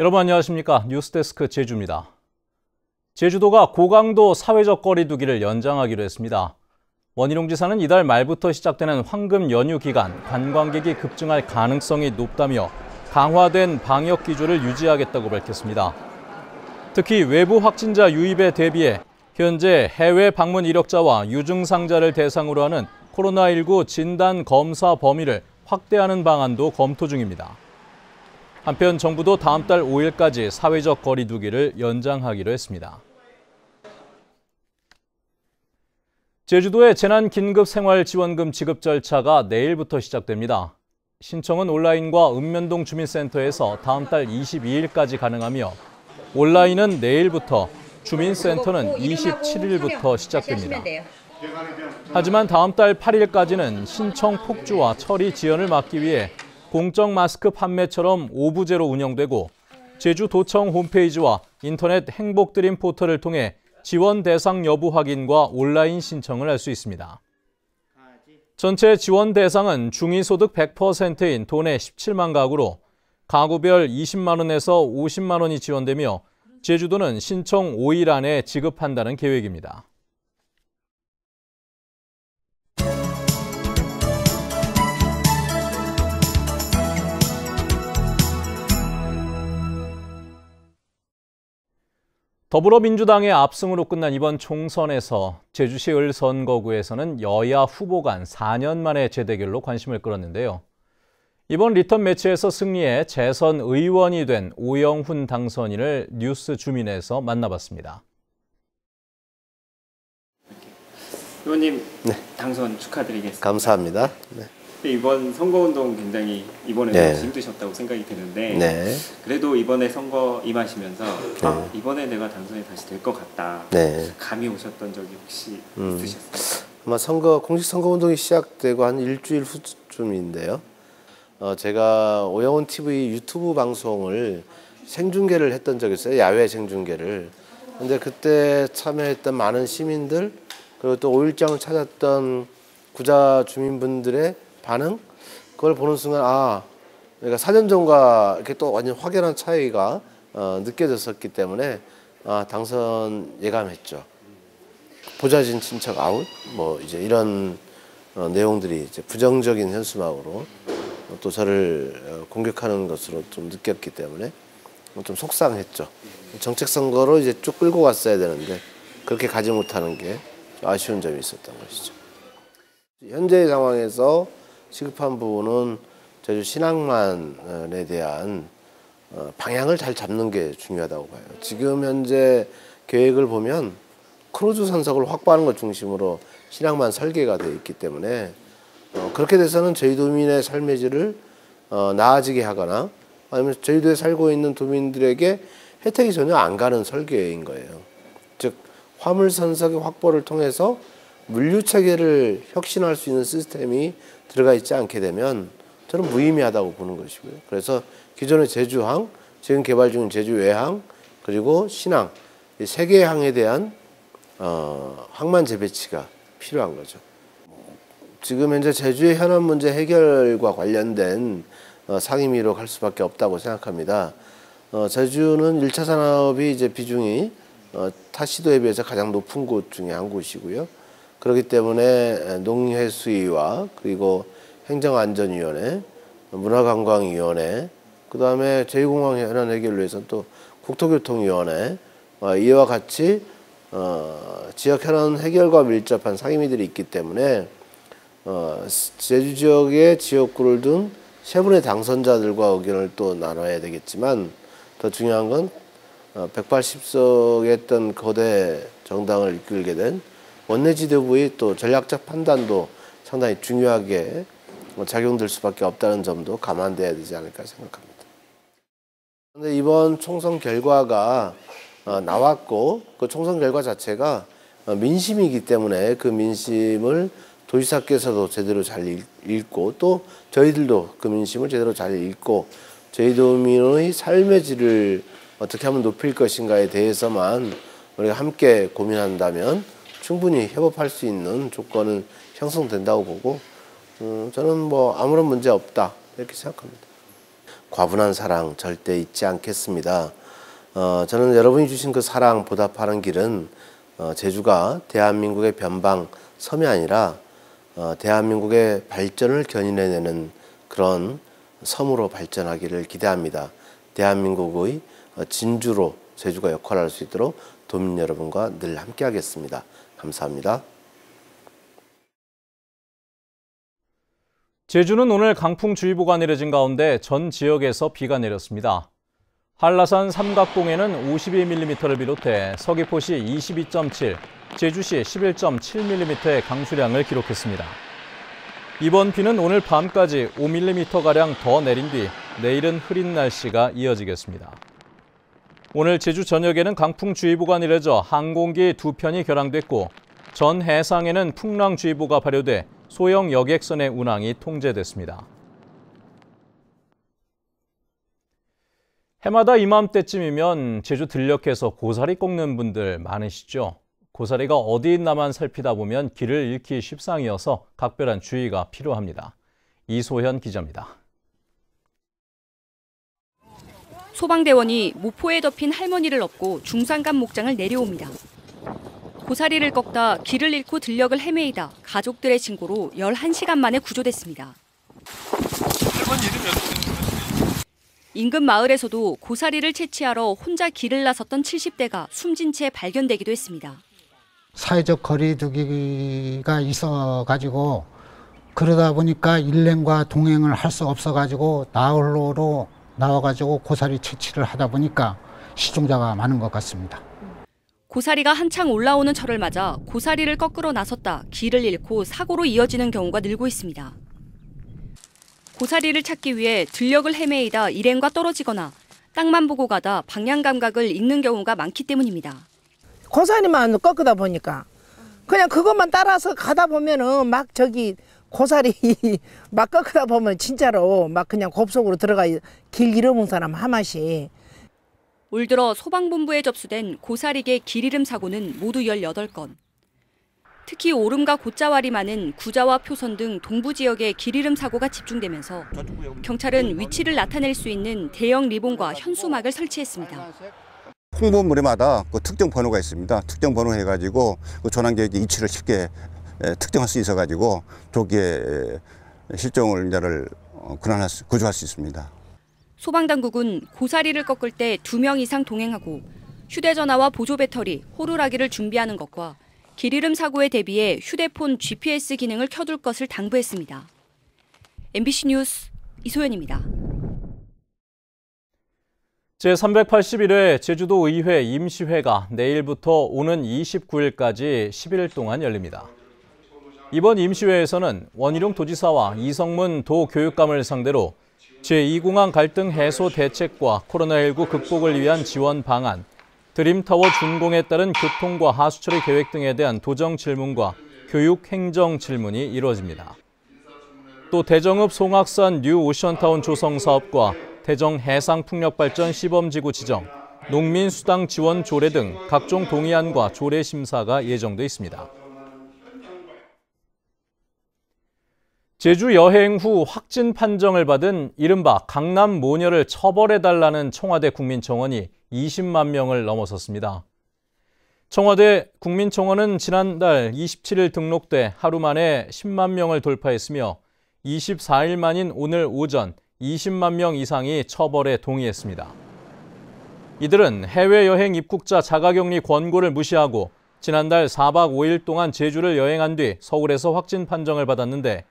여러분 안녕하십니까? 뉴스데스크 제주입니다. 제주도가 고강도 사회적 거리 두기를 연장하기로 했습니다. 원희룡 지사는 이달 말부터 시작되는 황금 연휴 기간 관광객이 급증할 가능성이 높다며 강화된 방역 기조를 유지하겠다고 밝혔습니다. 특히 외부 확진자 유입에 대비해 현재 해외 방문 이력자와 유증상자를 대상으로 하는 코로나19 진단 검사 범위를 확대하는 방안도 검토 중입니다. 한편 정부도 다음 달 5일까지 사회적 거리 두기를 연장하기로 했습니다. 제주도의 재난긴급생활지원금 지급 절차가 내일부터 시작됩니다. 신청은 온라인과 읍면동 주민센터에서 다음 달 22일까지 가능하며 온라인은 내일부터, 주민센터는 27일부터 시작됩니다. 하지만 다음 달 8일까지는 신청 폭주와 처리 지연을 막기 위해 공적 마스크 판매처럼 오부제로 운영되고 제주도청 홈페이지와 인터넷 행복드림 포털을 통해 지원 대상 여부 확인과 온라인 신청을 할 수 있습니다. 전체 지원 대상은 중위소득 100%인 도내 17만 가구로 가구별 20만 원에서 50만 원이 지원되며 제주도는 신청 5일 안에 지급한다는 계획입니다. 더불어민주당의 압승으로 끝난 이번 총선에서 제주시 을 선거구에서는 여야 후보 간 4년 만의 재대결로 관심을 끌었는데요. 이번 리턴 매치에서 승리해 재선 의원이 된 오영훈 당선인을 뉴스 주민에서 만나봤습니다. 의원님, 네. 당선 축하드리겠습니다. 감사합니다. 네. 이번 선거운동 굉장히 이번에도 네. 힘드셨다고 생각이 드는데 네. 그래도 이번에 선거 임하시면서 이번에 내가 당선이 다시 될 것 같다. 네. 감이 오셨던 적이 혹시 있으셨어요? 아마 공식 선거운동이 시작되고 한 일주일 후쯤인데요. 제가 오영훈 TV 유튜브 방송을 생중계를 했던 적이 있어요. 야외 생중계를. 근데 그때 참여했던 많은 시민들 그리고 또 5일장을 찾았던 구자 주민분들의 반응? 그걸 보는 순간 그러니까 4년 전과 이렇게 또 완전 확연한 차이가 느껴졌었기 때문에 당선 예감했죠. 보좌진 친척 아웃 뭐 이제 이런 내용들이 이제 부정적인 현수막으로 또 저를 공격하는 것으로 좀 느꼈기 때문에 좀 속상했죠. 정책 선거로 이제 쭉 끌고 갔어야 되는데 그렇게 가지 못하는 게 아쉬운 점이 있었던 것이죠. 현재 상황에서 시급한 부분은 제주 신항만에 대한 방향을 잘 잡는 게 중요하다고 봐요. 지금 현재 계획을 보면 크루즈 선석을 확보하는 것 중심으로 신항만 설계가 되어 있기 때문에 그렇게 돼서는 저희 도민의 삶의 질을 나아지게 하거나 아니면 저희도에 살고 있는 도민들에게 혜택이 전혀 안 가는 설계인 거예요. 즉 화물 선석의 확보를 통해서 물류 체계를 혁신할 수 있는 시스템이 들어가 있지 않게 되면 저는 무의미하다고 보는 것이고요. 그래서 기존의 제주항, 지금 개발 중인 제주 외항, 그리고 신항 이 세 개의 항에 대한 항만 재배치가 필요한 거죠. 지금 현재 제주의 현안 문제 해결과 관련된 상임위로 갈 수밖에 없다고 생각합니다. 제주는 1차 산업이 이제 비중이 타 시도에 비해서 가장 높은 곳 중에 한 곳이고요. 그렇기 때문에 농해수위와 그리고 행정안전위원회, 문화관광위원회, 그 다음에 제2공항 현안 해결을 위해서는 또 국토교통위원회 이와 같이 지역 현안 해결과 밀접한 상임위들이 있기 때문에 제주 지역의 지역구를 둔 세 분의 당선자들과 의견을 또 나눠야 되겠지만 더 중요한 건 180석의 했던 거대 정당을 이끌게 된 원내 지도부의 또 전략적 판단도 상당히 중요하게 작용될 수밖에 없다는 점도 감안돼야 되지 않을까 생각합니다. 그런데 이번 총선 결과가 나왔고 그 총선 결과 자체가 민심이기 때문에 그 민심을 도지사께서도 제대로 잘 읽고 또 저희들도 그 민심을 제대로 잘 읽고 저희 도민의 삶의 질을 어떻게 하면 높일 것인가에 대해서만 우리가 함께 고민한다면 충분히 협업할 수 있는 조건은 형성된다고 보고 저는 뭐 아무런 문제 없다 이렇게 생각합니다. 과분한 사랑 절대 잊지 않겠습니다. 저는 여러분이 주신 그 사랑 보답하는 길은 제주가 대한민국의 변방 섬이 아니라 대한민국의 발전을 견인해내는 그런 섬으로 발전하기를 기대합니다. 대한민국의 진주로 제주가 역할을 할 수 있도록 도민 여러분과 늘 함께 하겠습니다. 감사합니다. 제주는 오늘 강풍주의보가 내려진 가운데 전 지역에서 비가 내렸습니다. 한라산 삼각봉에는 52mm를 비롯해 서귀포시 22.7, 제주시 11.7mm의 강수량을 기록했습니다. 이번 비는 오늘 밤까지 5mm가량 더 내린 뒤 내일은 흐린 날씨가 이어지겠습니다. 오늘 제주 전역에는 강풍주의보가 내려져 항공기 2편이 결항됐고 전 해상에는 풍랑주의보가 발효돼 소형 여객선의 운항이 통제됐습니다. 해마다 이맘때쯤이면 제주 들녘에서 고사리 꺾는 분들 많으시죠? 고사리가 어디 있나만 살피다 보면 길을 잃기 십상이어서 각별한 주의가 필요합니다. 이소현 기자입니다. 소방대원이 모포에 덮인 할머니를 업고 중산간 목장을 내려옵니다. 고사리를 꺾다 길을 잃고 들녘을 헤매이다 가족들의 신고로 11시간 만에 구조됐습니다. 할머니 이름이 어떻게 되세요? 인근 마을에서도 고사리를 채취하러 혼자 길을 나섰던 70대가 숨진 채 발견되기도 했습니다. 사회적 거리두기가 있어가지고 그러다 보니까 일행과 동행을 할 수 없어가지고 나홀로로 나와가지고 고사리 채취를 하다 보니까 실종자가 많은 것 같습니다. 고사리가 한창 올라오는 철을 맞아 고사리를 꺾으러 나섰다 길을 잃고 사고로 이어지는 경우가 늘고 있습니다. 고사리를 찾기 위해 들녘을 헤매이다 일행과 떨어지거나 땅만 보고 가다 방향 감각을 잃는 경우가 많기 때문입니다. 고사리만 꺾다 보니까 그냥 그것만 따라서 가다 보면은 막 저기 고사리 막 꺾다 보면 진짜로 막 그냥 곱속으로 들어가 길 잃어본 사람 하마시. 올 들어 소방본부에 접수된 고사리계 길 잃음 사고는 모두 18건. 특히 오름과 곧자왈이 많은 구자와 표선 등 동부 지역의 길 잃음 사고가 집중되면서 경찰은 위치를 나타낼 수 있는 대형 리본과 현수막을 설치했습니다. 홍보물에마다 그 특정 번호가 있습니다. 특정 번호 해가지고 그 조난객의 위치를 쉽게 특정할 수 있어가지고 조기에 실종자를 구조할 수 있습니다. 소방당국은 고사리를 꺾을 때 2명 이상 동행하고 휴대전화와 보조 배터리, 호루라기를 준비하는 것과 길 잃음 사고에 대비해 휴대폰 GPS 기능을 켜둘 것을 당부했습니다. MBC 뉴스 이소연입니다. 제381회 제주도 의회 임시회가 내일부터 오는 29일까지 10일 동안 열립니다. 이번 임시회에서는 원희룡 도지사와 이성문 도교육감을 상대로 제2공항 갈등 해소 대책과 코로나19 극복을 위한 지원 방안, 드림타워 준공에 따른 교통과 하수처리 계획 등에 대한 도정 질문과 교육 행정 질문이 이루어집니다. 또 대정읍 송악산 뉴 오션타운 조성 사업과 대정 해상풍력발전 시범지구 지정, 농민수당 지원 조례 등 각종 동의안과 조례 심사가 예정돼 있습니다. 제주 여행 후 확진 판정을 받은 이른바 강남 모녀를 처벌해달라는 청와대 국민청원이 20만 명을 넘어섰습니다. 청와대 국민청원은 지난달 27일 등록돼 하루 만에 10만 명을 돌파했으며 24일 만인 오늘 오전 20만 명 이상이 처벌에 동의했습니다. 이들은 해외여행 입국자 자가격리 권고를 무시하고 지난달 4박 5일 동안 제주를 여행한 뒤 서울에서 확진 판정을 받았는데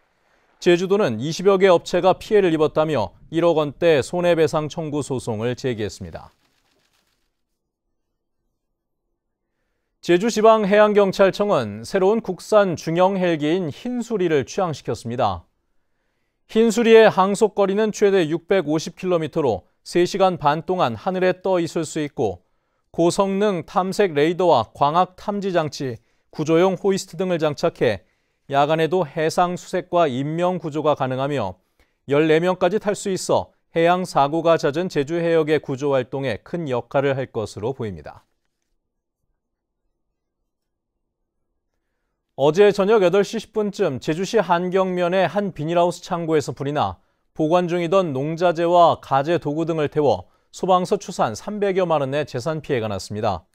제주도는 20여 개 업체가 피해를 입었다며 1억 원대 손해배상 청구 소송을 제기했습니다. 제주지방해양경찰청은 새로운 국산 중형 헬기인 흰수리를 취항시켰습니다. 흰수리의 항속거리는 최대 650km로 3시간 반 동안 하늘에 떠 있을 수 있고 고성능 탐색 레이더와 광학 탐지 장치, 구조용 호이스트 등을 장착해 야간에도 해상 수색과 인명 구조가 가능하며 14명까지 탈 수 있어 해양 사고가 잦은 제주 해역의 구조 활동에 큰 역할을 할 것으로 보입니다. 어제 저녁 8시 10분쯤 제주시 한경면의 한 비닐하우스 창고에서 불이 나 보관 중이던 농자재와 가재 도구 등을 태워 소방서 추산 300여만 원의 재산 피해가 났습니다.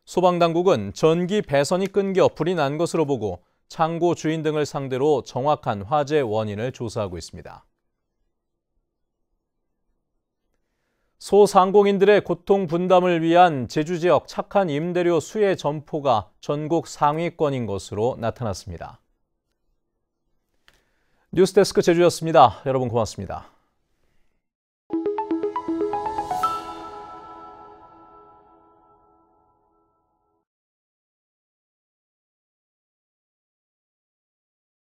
소방당국은 전기 배선이 끊겨 불이 난 것으로 보고 창고 주인 등을 상대로 정확한 화재 원인을 조사하고 있습니다. 소상공인들의 고통 분담을 위한 제주 지역 착한 임대료 수혜 점포가 전국 상위권인 것으로 나타났습니다. 뉴스데스크 제주였습니다. 여러분 고맙습니다.